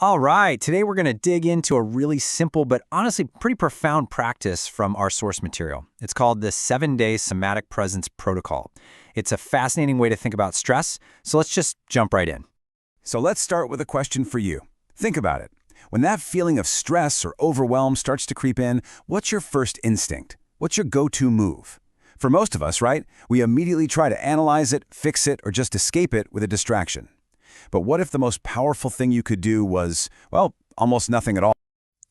All right, today we're going to dig into a really simple but honestly pretty profound practice from our source material. It's called the 7-Day Somatic Presence Protocol. It's a fascinating way to think about stress, so let's just jump right in. So let's start with a question for you. Think about it. When that feeling of stress or overwhelm starts to creep in, what's your first instinct? What's your go-to move? For most of us, right, we immediately try to analyze it, fix it, or just escape it with a distraction. But what if the most powerful thing you could do was, well, almost nothing at all?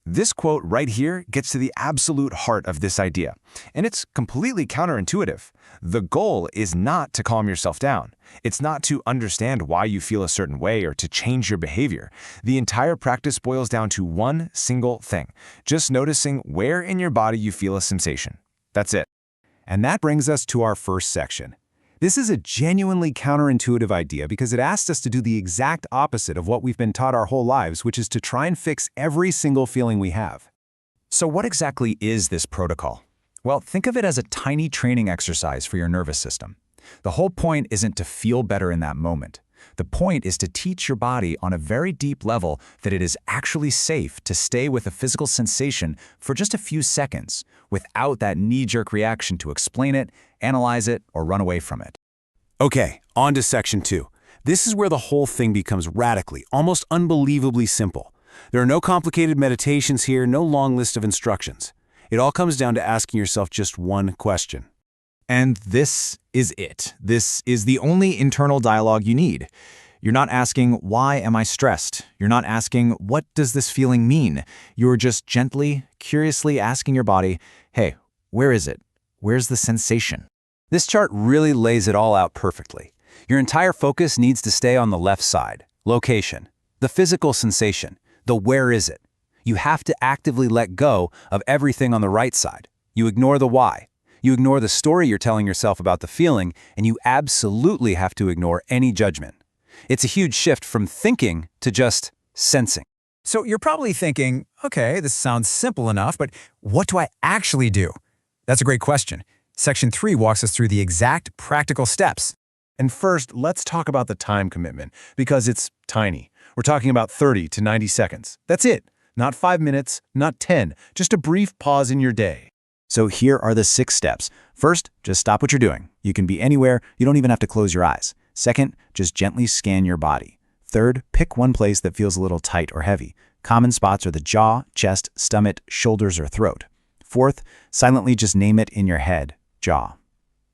This quote right here gets to the absolute heart of this idea, and it's completely counterintuitive. The goal is not to calm yourself down. It's not to understand why you feel a certain way or to change your behavior. The entire practice boils down to one single thing, just noticing where in your body you feel a sensation. That's it. And that brings us to our first section. This is a genuinely counterintuitive idea because it asks us to do the exact opposite of what we've been taught our whole lives, which is to try and fix every single feeling we have. So what exactly is this protocol? Well, think of it as a tiny training exercise for your nervous system. The whole point isn't to feel better in that moment. The point is to teach your body on a very deep level that it is actually safe to stay with a physical sensation for just a few seconds without that knee-jerk reaction to explain it, analyze it, or run away from it. Okay, on to section 2. This is where the whole thing becomes radically, almost unbelievably simple. There are no complicated meditations here, no long list of instructions. It all comes down to asking yourself just one question. And this is it. This is the only internal dialogue you need. You're not asking, why am I stressed? You're not asking, what does this feeling mean? You're just gently, curiously asking your body, hey, where is it? Where's the sensation? This chart really lays it all out perfectly. Your entire focus needs to stay on the left side, location, the physical sensation, the where is it. You have to actively let go of everything on the right side. You ignore the why. You ignore the story you're telling yourself about the feeling, and you absolutely have to ignore any judgment. It's a huge shift from thinking to just sensing. So you're probably thinking, okay, this sounds simple enough, but what do I actually do? That's a great question. Section 3 walks us through the exact practical steps. And first, let's talk about the time commitment, because it's tiny. We're talking about 30 to 90 seconds. That's it. Not 5 minutes, not 10, just a brief pause in your day. So here are the 6 steps. First, just stop what you're doing. You can be anywhere. You don't even have to close your eyes. Second, just gently scan your body. Third, pick one place that feels a little tight or heavy. Common spots are the jaw, chest, stomach, shoulders, or throat. Fourth, silently just name it in your head, jaw.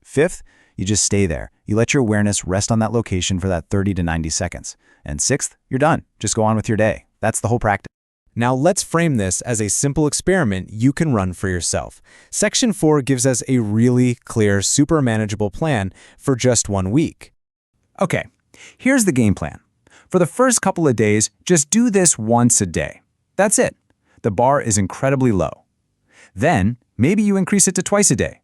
Fifth, you just stay there. You let your awareness rest on that location for that 30 to 90 seconds. And sixth, you're done. Just go on with your day. That's the whole practice. Now let's frame this as a simple experiment you can run for yourself. Section 4 gives us a really clear, super manageable plan for just 1 week. Okay, here's the game plan. For the first couple of days, just do this once a day. That's it. The bar is incredibly low. Then, maybe you increase it to twice a day.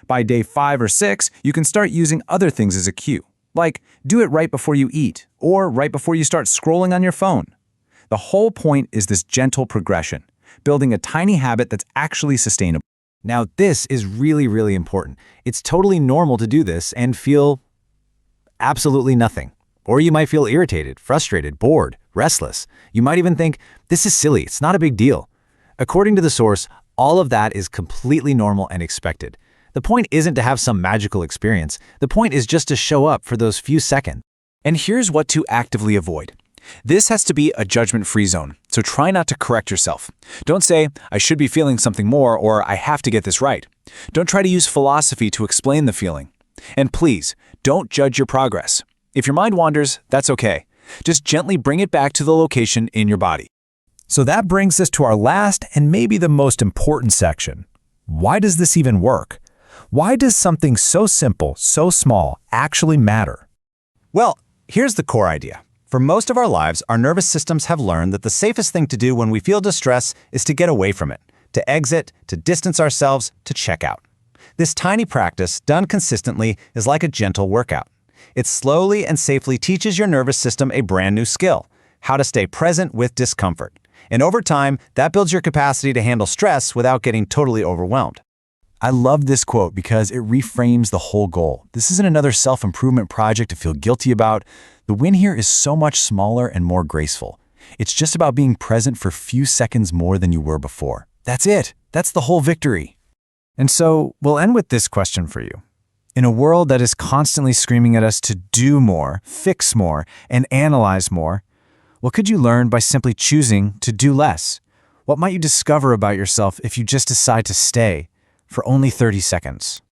By day 5 or 6, you can start using other things as a cue, like do it right before you eat or right before you start scrolling on your phone. The whole point is this gentle progression, building a tiny habit that's actually sustainable. Now, this is really, really important. It's totally normal to do this and feel absolutely nothing. Or you might feel irritated, frustrated, bored, restless. You might even think, this is silly, it's not a big deal. According to the source, all of that is completely normal and expected. The point isn't to have some magical experience. The point is just to show up for those few seconds. And here's what to actively avoid. This has to be a judgment-free zone, so try not to correct yourself. Don't say, I should be feeling something more, or I have to get this right. Don't try to use philosophy to explain the feeling. And please, don't judge your progress. If your mind wanders, that's okay. Just gently bring it back to the location in your body. So that brings us to our last and maybe the most important section. Why does this even work? Why does something so simple, so small, actually matter? Well, here's the core idea. For most of our lives, our nervous systems have learned that the safest thing to do when we feel distress is to get away from it, to exit, to distance ourselves, to check out. This tiny practice, done consistently, is like a gentle workout. It slowly and safely teaches your nervous system a brand new skill, how to stay present with discomfort. And over time, that builds your capacity to handle stress without getting totally overwhelmed. I love this quote because it reframes the whole goal. This isn't another self-improvement project to feel guilty about. The win here is so much smaller and more graceful. It's just about being present for a few seconds more than you were before. That's it. That's the whole victory. And so, we'll end with this question for you. In a world that is constantly screaming at us to do more, fix more, and analyze more, what could you learn by simply choosing to do less? What might you discover about yourself if you just decide to stay for only 30 seconds?